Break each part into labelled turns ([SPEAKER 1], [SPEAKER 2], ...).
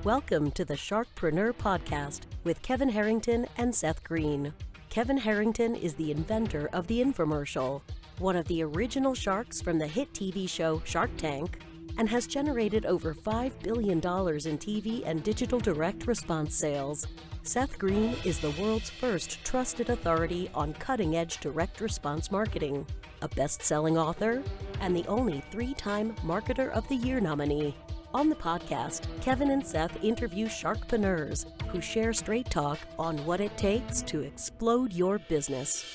[SPEAKER 1] Welcome to the Sharkpreneur podcast with Kevin Harrington and Seth Greene. Kevin Harrington is the inventor of the infomercial, one of the original sharks from the hit TV show Shark Tank, and has generated over $5 billion in TV and digital direct response sales. Seth Greene is the world's first trusted authority on cutting-edge direct response marketing, a best-selling author, and the only 3-time Marketer of the Year nominee. On the podcast, Kevin and Seth interview sharkpreneurs who share straight talk on what it takes to explode your business.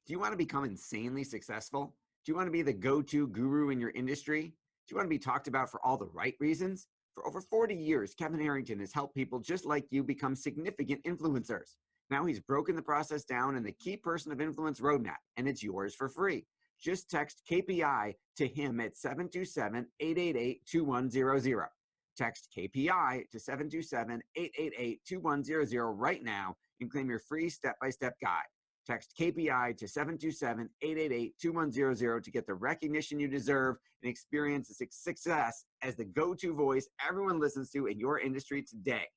[SPEAKER 2] Do you want to become insanely successful? Do you want to be the go-to guru in your industry? Do you want to be talked about for all the right reasons? For over 40 years, Kevin Harrington has helped people just like you become significant influencers. Now he's broken the process down in the Key Person of Influence roadmap, and it's yours for free. Just text KPI to him at 727-888-2100. Text KPI to 727-888-2100 right now and claim your free step-by-step guide. Text KPI to 727-888-2100 to get the recognition you deserve and experience the success as the go-to voice everyone listens to in your industry today.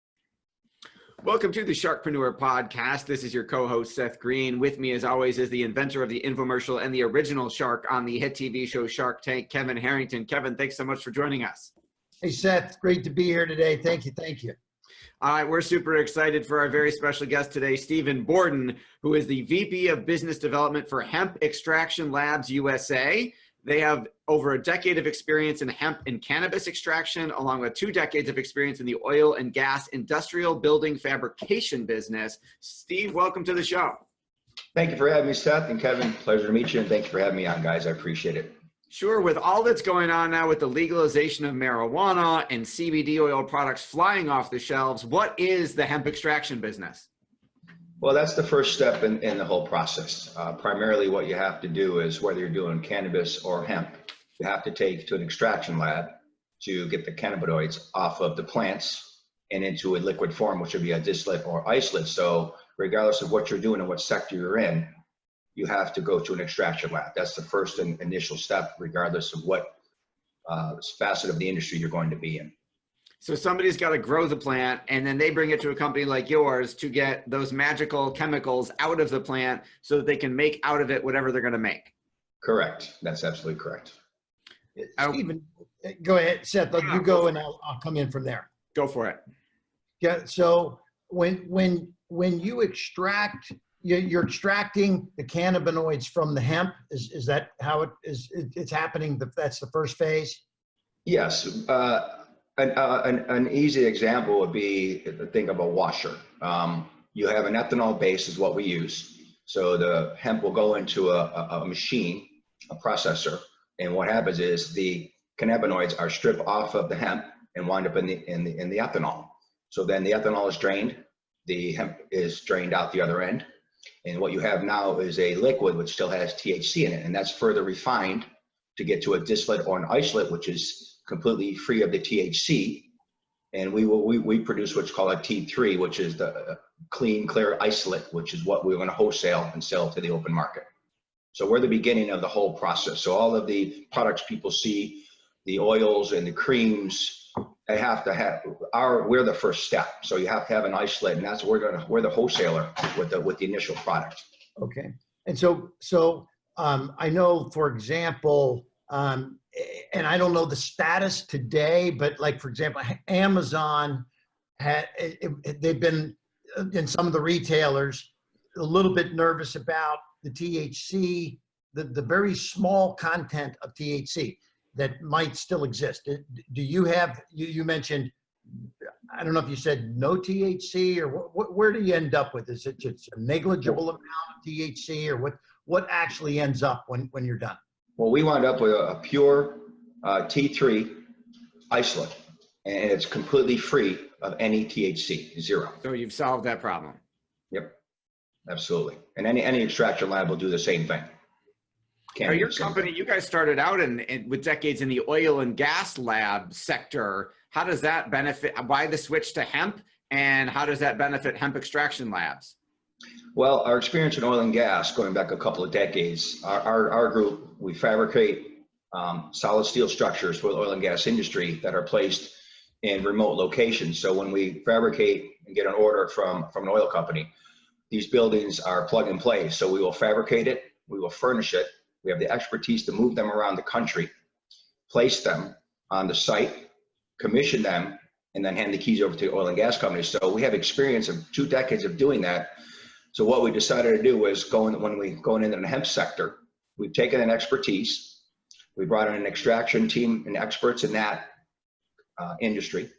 [SPEAKER 2] Welcome to the Sharkpreneur podcast. This is your co-host, Seth Greene. With me, as always, is the inventor of the infomercial and the original shark on the hit TV show Shark Tank, Kevin Harrington. Kevin, thanks so much for joining us.
[SPEAKER 3] Hey, Seth. Great to be here today. Thank you. Thank you.
[SPEAKER 2] All right, we're super excited for our very special guest today, Steve Borden, who is the VP of Business Development for Hemp Extraction Labs USA. They have over a decade of experience in hemp and cannabis extraction, along with 2 decades of experience in the oil and gas industrial building fabrication business. Steve, welcome to the show.
[SPEAKER 4] Thank you for having me, Seth and Kevin. Pleasure to meet you, and thank you for having me on, guys. I appreciate it.
[SPEAKER 2] Sure. With all that's going on now with the legalization of marijuana and CBD oil products flying off the shelves, what is the hemp extraction business?
[SPEAKER 4] Well, that's the first step in the whole process. Primarily what you have to do is, whether you're doing cannabis or hemp, you have to take to an extraction lab to get the cannabinoids off of the plants and into a liquid form, which would be a distillate or isolate. So regardless of what you're doing and what sector you're in, you have to go to an extraction lab. That's the first and initial step, regardless of what facet of the industry you're going to be in.
[SPEAKER 2] So somebody's got to grow the plant, and then they bring it to a company like yours to get those magical chemicals out of the plant so that they can make out of it whatever they're going to make.
[SPEAKER 4] Correct. That's absolutely correct.
[SPEAKER 3] Stephen, go ahead, Seth. You go, and I'll come in from there.
[SPEAKER 2] Go for it.
[SPEAKER 3] Yeah. So when you extract, you're extracting the cannabinoids from the hemp. Is that how it is? It's happening. That's the first phase.
[SPEAKER 4] Yes. An easy example would be, think of a washer. You have an ethanol base is what we use. So the hemp will go into a machine, a processor, and what happens is the cannabinoids are stripped off of the hemp and wind up in the ethanol. So then the ethanol is drained, the hemp is drained out the other end, and what you have now is a liquid which still has THC in it, and that's further refined to get to a distillate or an isolate, which is completely free of the THC, and we produce what's called a T3, which is the clean, clear isolate, which is what we're going to wholesale and sell to the open market. So we're the beginning of the whole process. So all of the products people see, the oils and the creams, they have to have we're the first step. So you have to have an isolate, and that's where we're the wholesaler with the initial product.
[SPEAKER 3] Okay, and so I know, for example. And I don't know the status today, but like, for example, Amazon they've been, in some of the retailers, a little bit nervous about the THC, the very small content of THC that might still exist. Do you have, you mentioned, I don't know if you said no THC, or where do you end up with? Is it just a negligible amount of THC, or what actually ends up when you're done?
[SPEAKER 4] Well, we wound up with a pure T3 isolate, and it's completely free of any THC, zero.
[SPEAKER 2] So you've solved that problem.
[SPEAKER 4] Yep, absolutely. And any extraction lab will do the same thing.
[SPEAKER 2] Now, your company, you guys started out with decades in the oil and gas lab sector. How does that benefit? Why the switch to hemp, and how does that benefit hemp extraction labs?
[SPEAKER 4] Well, our experience in oil and gas, going back a couple of decades, our group, we fabricate solid steel structures for the oil and gas industry that are placed in remote locations. So when we fabricate and get an order from an oil company, these buildings are plug and play. So we will fabricate it, we will furnish it. We have the expertise to move them around the country, place them on the site, commission them, and then hand the keys over to the oil and gas company. So we have experience of 2 decades of doing that. So what we decided to do was going into the hemp sector, we've taken an expertise, we brought in an extraction team and experts in that industry,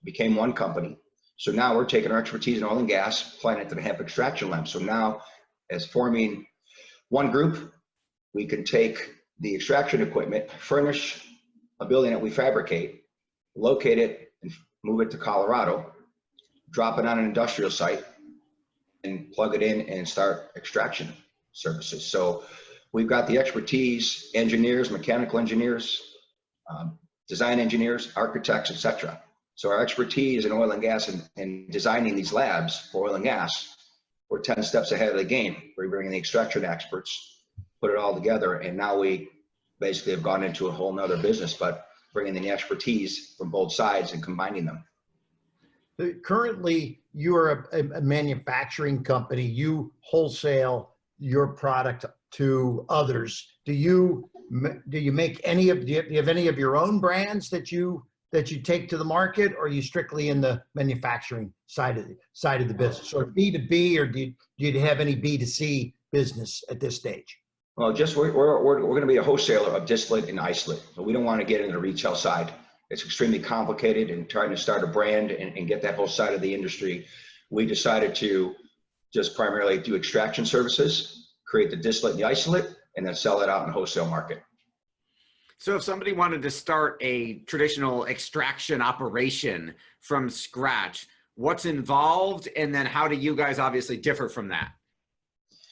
[SPEAKER 4] became one company. So now we're taking our expertise in oil and gas, applying it to the hemp extraction lab. So now, as forming one group, we can take the extraction equipment, furnish a building that we fabricate, locate it, and move it to Colorado, drop it on an industrial site, and plug it in and start extraction services. So we've got the expertise, engineers, mechanical engineers, design engineers, architects, etc. So our expertise in oil and gas and designing these labs for oil and gas, we're 10 steps ahead of the game. We're bringing the extraction experts, put it all together, and now we basically have gone into a whole nother business, but bringing in the expertise from both sides and combining them.
[SPEAKER 3] Currently, you're a manufacturing company. You wholesale your product to others. Do you make any of? Do you have any of your own brands that you take to the market, or are you strictly in the manufacturing side of the business, or B2B, or do you have any B2C business at this stage?
[SPEAKER 4] Well, we're going to be a wholesaler of distillate and isolate. So we don't want to get into the retail side. It's extremely complicated, and trying to start a brand and get that whole side of the industry. We decided to just primarily do extraction services, create the distillate and the isolate, and then sell it out in the wholesale market.
[SPEAKER 2] So if somebody wanted to start a traditional extraction operation from scratch, what's involved, and then how do you guys obviously differ from that?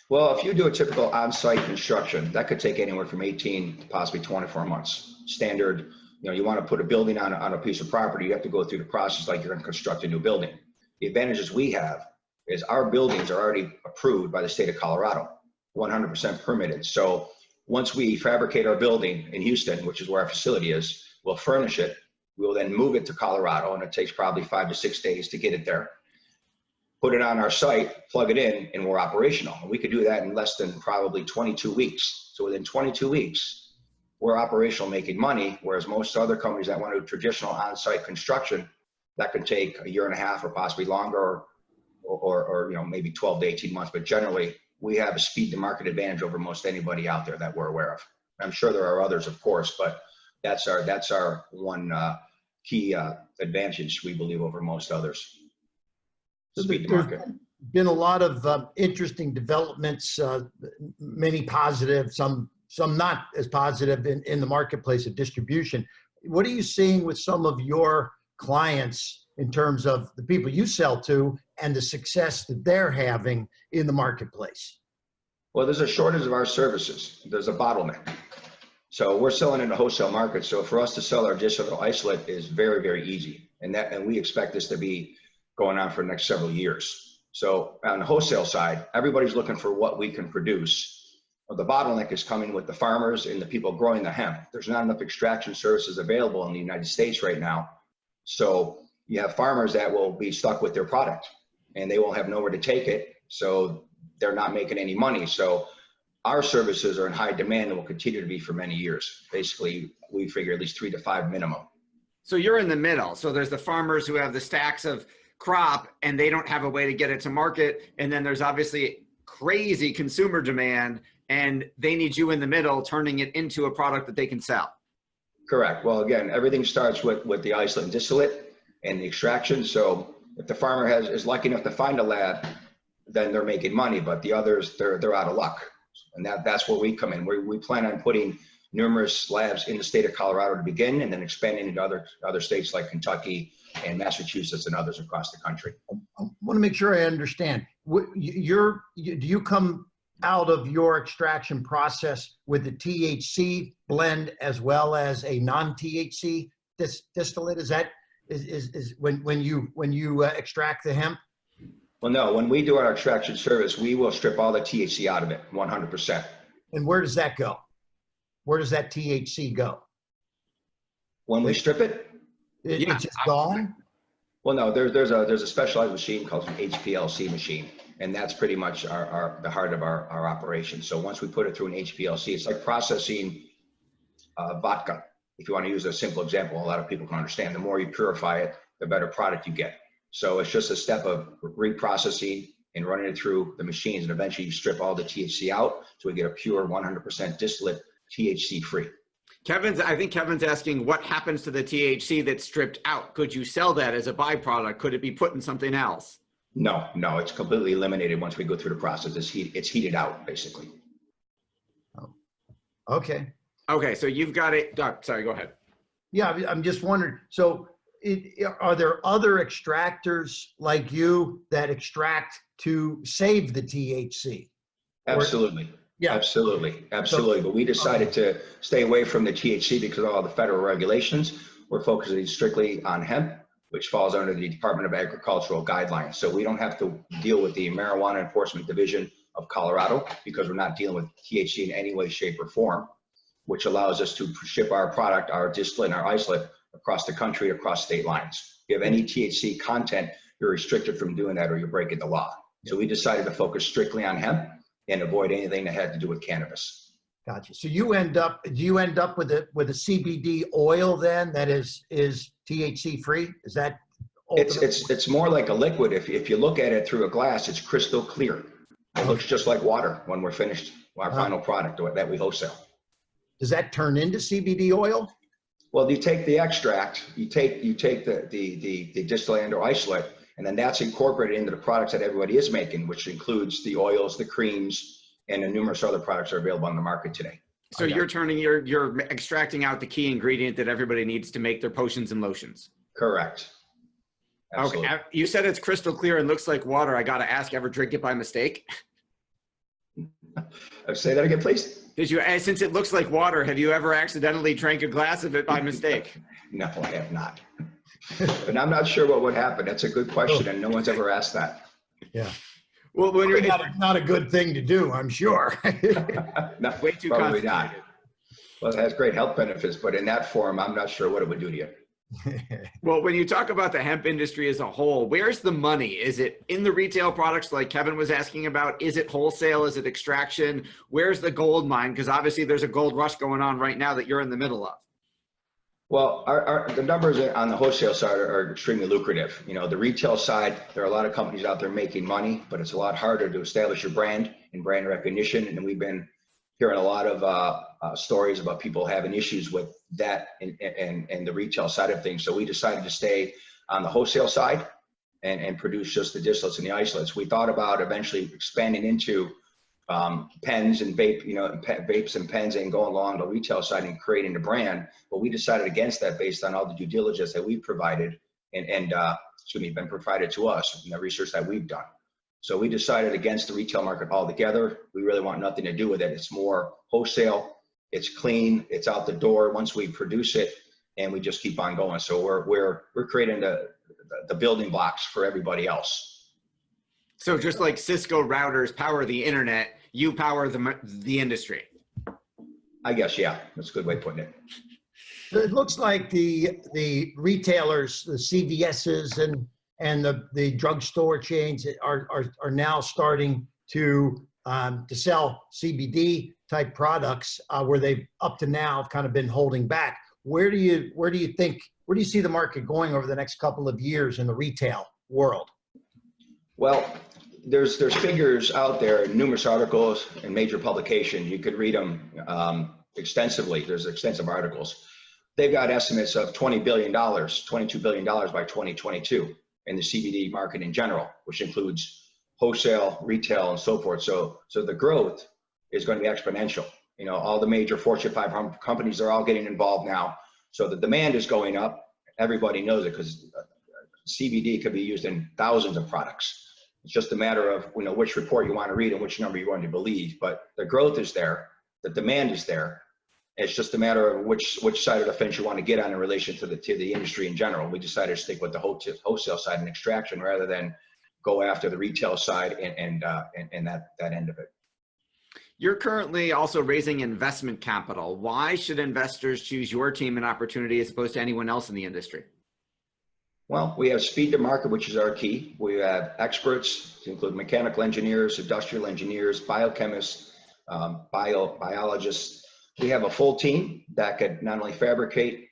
[SPEAKER 4] Well, if you do a typical on-site construction, that could take anywhere from 18 to possibly 24 months. Standard, you want to put a building on a piece of property, you have to go through the process like you're going to construct a new building. The advantages we have is our buildings are already approved by the state of Colorado, 100% permitted. So once we fabricate our building in Houston, which is where our facility is, we'll furnish it. We'll then move it to Colorado, and it takes probably 5 to 6 days to get it there. Put it on our site, plug it in, and we're operational. And we could do that in less than probably 22 weeks. So within 22 weeks, we're operational, making money, whereas most other companies that want to do traditional on-site construction, that can take a year and a half or possibly longer, or maybe 12 to 18 months. But generally, we have a speed to market advantage over most anybody out there that we're aware of. I'm sure there are others, of course, but that's our one key advantage we believe over most others. Speed to market.
[SPEAKER 3] There's been a lot of interesting developments, many positive, some not as positive in the marketplace of distribution. What are you seeing with some of your clients in terms of the people you sell to and the success that they're having in the marketplace?
[SPEAKER 4] Well, there's a shortage of our services. There's a bottleneck. So we're selling in the wholesale market. So for us to sell our distillate isolate is very, very easy. And we expect this to be going on for the next several years. So on the wholesale side, everybody's looking for what we can produce. Well, the bottleneck is coming with the farmers and the people growing the hemp. There's not enough extraction services available in the United States right now. So you have farmers that will be stuck with their product and they won't have nowhere to take it. So they're not making any money. So our services are in high demand and will continue to be for many years. Basically, we figure at least 3 to 5 minimum.
[SPEAKER 2] So you're in the middle. So there's the farmers who have the stacks of crop and they don't have a way to get it to market. And then there's obviously crazy consumer demand and they need you in the middle, turning it into a product that they can sell.
[SPEAKER 4] Correct. Well, again, everything starts with the isolate and distillate and the extraction. So if the farmer is lucky enough to find a lab, then they're making money, but the others, they're out of luck. And that's where we come in. We plan on putting numerous labs in the state of Colorado to begin, and then expanding into other states like Kentucky and Massachusetts and others across the country.
[SPEAKER 3] I want to make sure I understand. Do you come out of your extraction process with the THC blend as well as a non-THC distillate? Is when you extract the hemp?
[SPEAKER 4] Well, no. When we do our extraction service, we will strip all the THC out of it, 100%.
[SPEAKER 3] And where does that go? where does that THC go?
[SPEAKER 4] When we strip it,
[SPEAKER 3] It's just gone?
[SPEAKER 4] well, no, there's a specialized machine called an HPLC machine, and that's pretty much the heart of our operation. So once we put it through an HPLC, it's like processing vodka. If you want to use a simple example, a lot of people can understand. The more you purify it, the better product you get. So it's just a step of reprocessing and running it through the machines, and eventually you strip all the THC out, so we get a pure 100% distillate, THC free.
[SPEAKER 2] I think Kevin's asking what happens to the THC that's stripped out. Could you sell that as a byproduct? Could it be put in something else?
[SPEAKER 4] No, it's completely eliminated once we go through the process. It's heated out, basically.
[SPEAKER 3] Oh, okay.
[SPEAKER 2] Okay, so you've got it. Sorry, go ahead.
[SPEAKER 3] Yeah, I'm just wondering. So, are there other extractors like you that extract to save the THC?
[SPEAKER 4] Absolutely.
[SPEAKER 3] Yeah.
[SPEAKER 4] Absolutely. But we decided to stay away from the THC because of all the federal regulations. We're focusing strictly on hemp, which falls under the Department of Agricultural guidelines. So we don't have to deal with the Marijuana Enforcement Division of Colorado because we're not dealing with THC in any way, shape, or form, which allows us to ship our product, our distillate, and our isolate across the country, across state lines. If you have any THC content, you're restricted from doing that or you're breaking the law. So we decided to focus strictly on hemp and avoid anything that had to do with cannabis.
[SPEAKER 3] Gotcha. So do you end up with a CBD oil then that is THC free? Is that
[SPEAKER 4] it's more like a liquid. If you look at it through a glass, it's crystal clear. It looks just like water when we're finished our final product that we wholesale.
[SPEAKER 3] Does that turn into CBD oil?
[SPEAKER 4] Well, you take the extract, you take the distillate and or isolate, and then that's incorporated into the products that everybody is making, which includes the oils, the creams, and the numerous other products that are available on the market today.
[SPEAKER 2] So you're extracting out the key ingredient that everybody needs to make their potions and lotions.
[SPEAKER 4] Correct. Absolutely.
[SPEAKER 2] Okay. You said it's crystal clear and looks like water. I got to ask, ever drink it by mistake?
[SPEAKER 4] Say that again, please.
[SPEAKER 2] Did you, since it looks like water, have you ever accidentally drank a glass of it by mistake?
[SPEAKER 4] No, I have not. And I'm not sure what would happen. That's a good question, and no one's ever asked that.
[SPEAKER 3] Yeah.
[SPEAKER 2] Well, when you're
[SPEAKER 3] not a good thing to do, I'm sure.
[SPEAKER 4] No,
[SPEAKER 2] way too
[SPEAKER 4] probably
[SPEAKER 2] concentrated.
[SPEAKER 4] not. Well, it has great health benefits, but in that form, I'm not sure what it would do to you.
[SPEAKER 2] Well, when you talk about the hemp industry as a whole, where's the money? Is it in the retail products like Kevin was asking about? Is it wholesale? Is it extraction? Where's the gold mine? Because obviously there's a gold rush going on right now that you're in the middle of.
[SPEAKER 4] Well, the numbers on the wholesale side are extremely lucrative. You know, the retail side, there are a lot of companies out there making money, but it's a lot harder to establish your brand and brand recognition. And we've been hearing a lot of stories about people having issues with that and the retail side of things. So we decided to stay on the wholesale side and produce just the distillates and the isolates. We thought about eventually expanding into pens and vapes and pens and going along the retail side and creating a brand. But we decided against that based on all the due diligence that we've provided and been provided to us and the research that we've done. So we decided against the retail market altogether. We really want nothing to do with it. It's more wholesale. It's clean. It's out the door once we produce it, and we just keep on going. So we're creating the building blocks for everybody else.
[SPEAKER 2] So just like Cisco routers power the internet, you power the industry.
[SPEAKER 4] I guess, yeah, that's a good way of putting it.
[SPEAKER 3] It looks like the retailers, the CVS's and the drugstore chains are now starting to sell CBD type products where they've up to now kind of been holding back. Where do you see the market going over the next couple of years in the retail world? Well,
[SPEAKER 4] there's figures out there, numerous articles in major publications. You could read them extensively. There's extensive articles. They've got estimates of $20 billion, $22 billion by 2022 in the CBD market in general, which includes wholesale, retail, and so forth. So the growth is going to be exponential. You know, all the major Fortune 500 companies are all getting involved now. So the demand is going up. Everybody knows it because CBD could be used in thousands of products. It's just a matter of, you know, which report you want to read and which number you want to believe. But the growth is there, the demand is there. It's just a matter of which side of the fence you want to get on in relation to the industry in general. We decided to stick with the wholesale side and extraction rather than go after the retail side and that end of it.
[SPEAKER 2] You're currently also raising investment capital. Why should investors choose your team and opportunity as opposed to anyone else in the industry?
[SPEAKER 4] Well, we have speed to market, which is our key. We have experts to include mechanical engineers, industrial engineers, biochemists, biologists. We have a full team that could not only fabricate,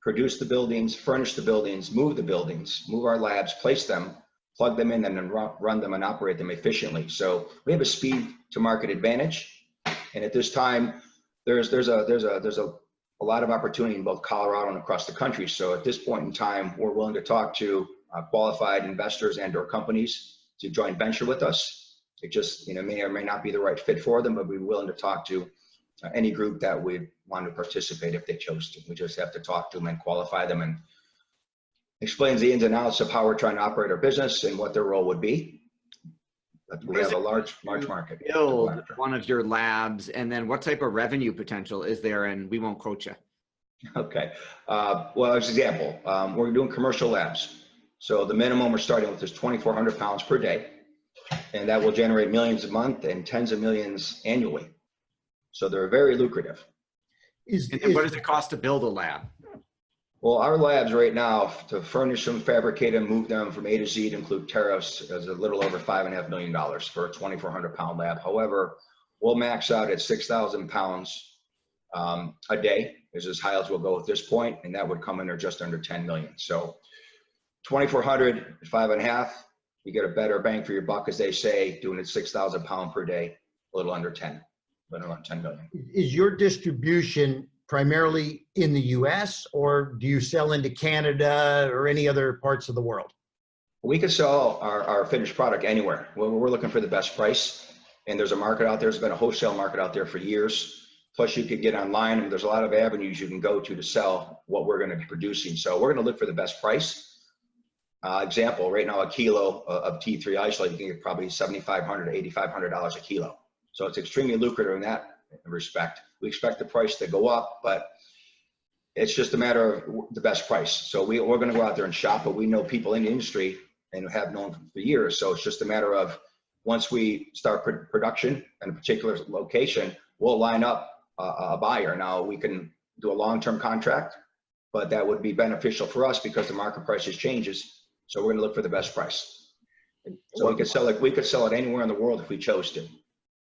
[SPEAKER 4] produce the buildings, furnish the buildings, move the buildings, move our labs, place them, plug them in, and then run them and operate them efficiently. So we have a speed to market advantage. And at this time, there's a lot of opportunity in both Colorado and across the country. So at this point in time, we're willing to talk to qualified investors and or companies to joint venture with us. It just may or may not be the right fit for them, but we're willing to talk to any group that would want to participate if they chose to. We just have to talk to them and qualify them and explains the ins and outs of how we're trying to operate our business and what their role would be. But we have a large market.
[SPEAKER 2] Build one of your labs, and then what type of revenue potential is there? And we won't quote you.
[SPEAKER 4] Okay. Well, as an example, we're doing commercial labs. So the minimum we're starting with is 2,400 pounds per day, and that will generate millions a month and tens of millions annually. So they're very lucrative.
[SPEAKER 2] And what does it cost to build a lab?
[SPEAKER 4] Well, our labs right now, to furnish them, fabricate them, move them from A to Z to include tariffs, is a little over $5.5 million for a 2,400 pound lab. However, we'll max out at 6,000 pounds a day, is as high as we'll go at this point, and that would come in there just under 10 million. So 2,400, 5.5, you get a better bang for your buck, as they say, doing it 6,000 pound per day, a little under 10 million.
[SPEAKER 3] Is your distribution primarily in the US, or do you sell into Canada or any other parts of the world?
[SPEAKER 4] We could sell our finished product anywhere. We're looking for the best price, and there's a market out there. There's been a wholesale market out there for years. Plus, you could get online, and there's a lot of avenues you can go to sell what we're going to be producing. So we're going to look for the best price. Example, right now, a kilo of T3 isolate, you can get probably $7,500 to $8,500 a kilo. So it's extremely lucrative in that respect. We expect the price to go up, but it's just a matter of the best price. So we're going to go out there and shop, but we know people in the industry and have known for years. So it's just a matter of once we start production in a particular location, we'll line up a buyer. Now we can do a long-term contract, but that would be beneficial for us because the market prices changes. So we're going to look for the best price. So we could sell it anywhere in the world if we chose to.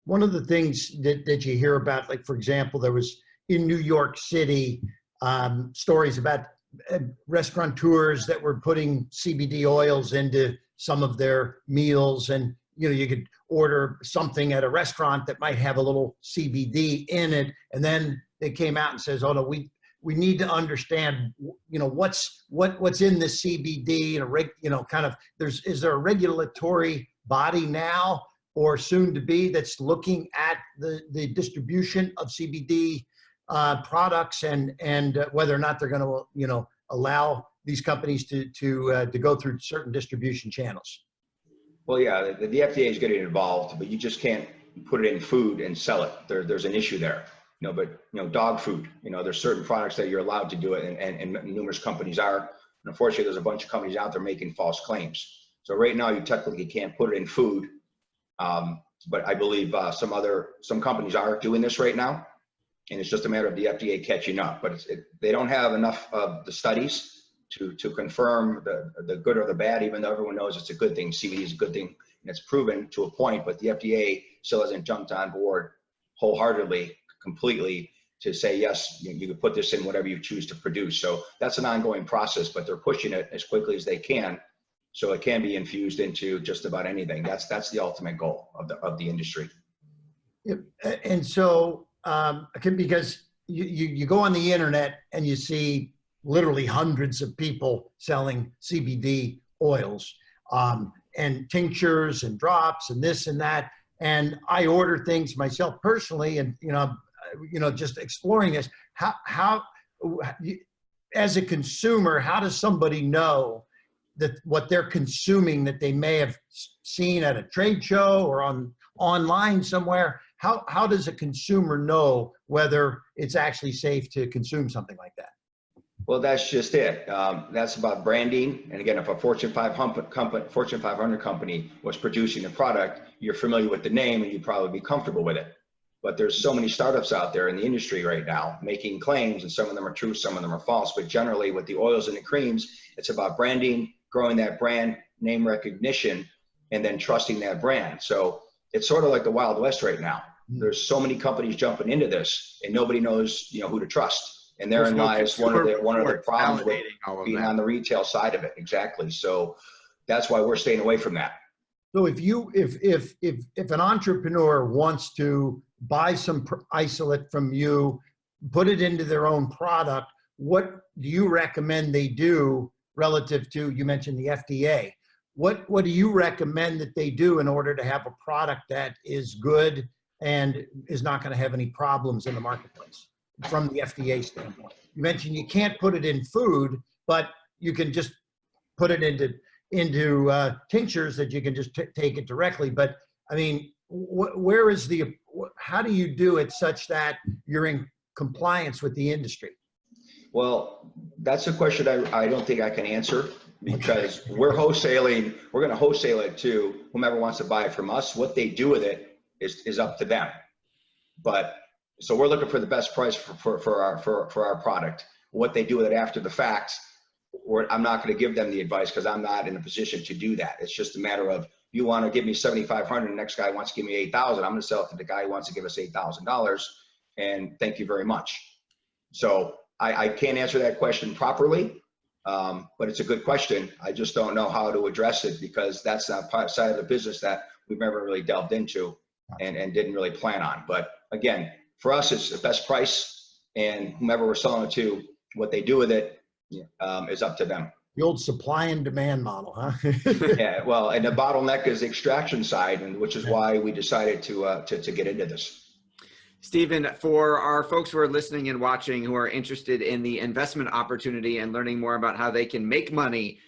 [SPEAKER 3] One of the things that you hear about, like, for example, there was in New York City, stories about restaurateurs that were putting CBD oils into some of their meals. And, you could order something at a restaurant that might have a little CBD in it. And then they came out and says, oh no, we need to understand, what's in the CBD and is there a regulatory body now or soon to be that's looking at the distribution of CBD products and whether or not they're going to allow these companies to go through certain distribution channels?
[SPEAKER 4] Well, yeah, the FDA is getting involved, but you just can't put it in food and sell it. There's an issue there. But dog food, there's certain products that you're allowed to do it, and numerous companies are. And unfortunately, there's a bunch of companies out there making false claims. So right now, you technically can't put it in food. But I believe some companies are doing this right now, and it's just a matter of the FDA catching up. But they don't have enough of the studies to confirm the good or the bad, even though everyone knows it's a good thing. CBD is a good thing, and it's proven to a point, but the FDA still hasn't jumped on board wholeheartedly, completely, to say, yes, you can put this in whatever you choose to produce. So that's an ongoing process, but they're pushing it as quickly as they can, so it can be infused into just about anything. That's the ultimate goal of the industry.
[SPEAKER 3] Yep. And so, because you go on the internet and you see literally hundreds of people selling CBD oils and tinctures and drops and this and that. And I order things myself personally, and just exploring this. How as a consumer, how does somebody know that what they're consuming that they may have seen at a trade show or online somewhere? How does a consumer know whether it's actually safe to consume something like that?
[SPEAKER 4] Well, that's just it. That's about branding. And again, if a Fortune 500 company was producing a product, you're familiar with the name and you'd probably be comfortable with it. But there's so many startups out there in the industry right now making claims, and some of them are true, some of them are false. But generally with the oils and the creams, it's about branding, growing that brand name recognition, and then trusting that brand. So it's sort of like the Wild West right now. There's so many companies jumping into this, and nobody knows, who to trust. And therein lies one of the problems with being on the retail side of it. Exactly. So that's why we're staying away from that.
[SPEAKER 3] So if an entrepreneur wants to buy some isolate from you, put it into their own product, what do you recommend they do relative to, you mentioned the FDA? What do you recommend that they do in order to have a product that is good and is not going to have any problems in the marketplace from the FDA standpoint? You mentioned you can't put it in food, but you can just put it into tinctures that you can just take it directly. But I mean, how do you do it such that you're in compliance with the industry?
[SPEAKER 4] Well, that's a question I don't think I can answer, because we're wholesaling. We're going to wholesale it to whomever wants to buy it from us. What they do with it is up to them. But so we're looking for the best price for our product. What they do with it after the fact, I'm not going to give them the advice, because I'm not in a position to do that. It's just a matter of, you want to give me $7,500, the next guy wants to give me $8,000. I'm going to sell it to the guy who wants to give us $8,000, and thank you very much. So I can't answer that question properly, but it's a good question. I just don't know how to address it, because that's not part side of the business that we've never really delved into and didn't really plan on. But again, for us, it's the best price, and whomever we're selling it to, what they do with it is up to them.
[SPEAKER 3] The old supply and demand model, huh?
[SPEAKER 4] Yeah, well, and the bottleneck is the extraction side, and which is why we decided to get into this.
[SPEAKER 2] Stephen, for our folks who are listening and watching who are interested in the investment opportunity and learning more about how they can make money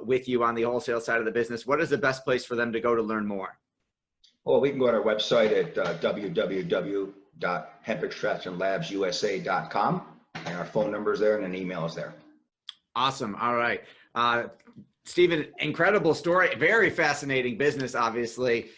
[SPEAKER 2] with you on the wholesale side of the business, what is the best place for them to go to learn more?
[SPEAKER 4] Well, we can go to our website at www.hempextractionlabsusa.com, and our phone number is there, and an email is there.
[SPEAKER 2] Awesome. All right. Stephen, incredible story. Very fascinating business, obviously.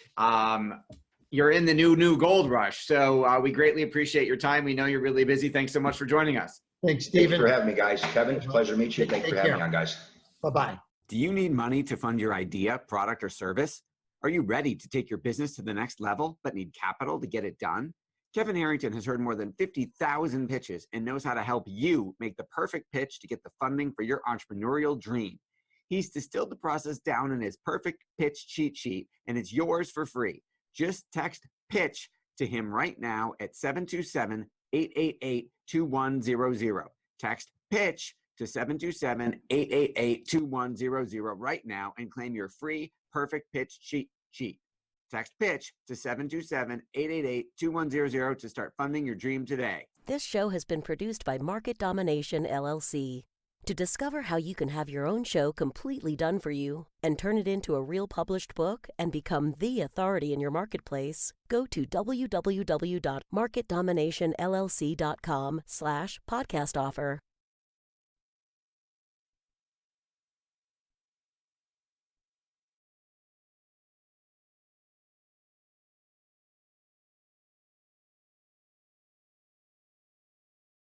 [SPEAKER 2] You're in the new gold rush. So we greatly appreciate your time. We know you're really busy. Thanks so much for joining us.
[SPEAKER 3] Thanks, Stephen.
[SPEAKER 4] Thanks for having me, guys. Kevin, it's a pleasure to meet you. Thanks for having me on, guys.
[SPEAKER 3] Bye-bye.
[SPEAKER 2] Do you need money to fund your idea, product, or service? Are you ready to take your business to the next level, but need capital to get it done? Kevin Harrington has heard more than 50,000 pitches and knows how to help you make the perfect pitch to get the funding for your entrepreneurial dream. He's distilled the process down in his perfect pitch cheat sheet, and it's yours for free. Just text PITCH to him right now at 727-888-2100. Text PITCH to 727-888-2100 right now and claim your free perfect pitch cheat sheet. Text PITCH to 727-888-2100 to start funding your dream today.
[SPEAKER 1] This show has been produced by Market Domination, LLC. To discover how you can have your own show completely done for you and turn it into a real published book and become the authority in your marketplace, go to www.marketdominationllc.com/podcast offer.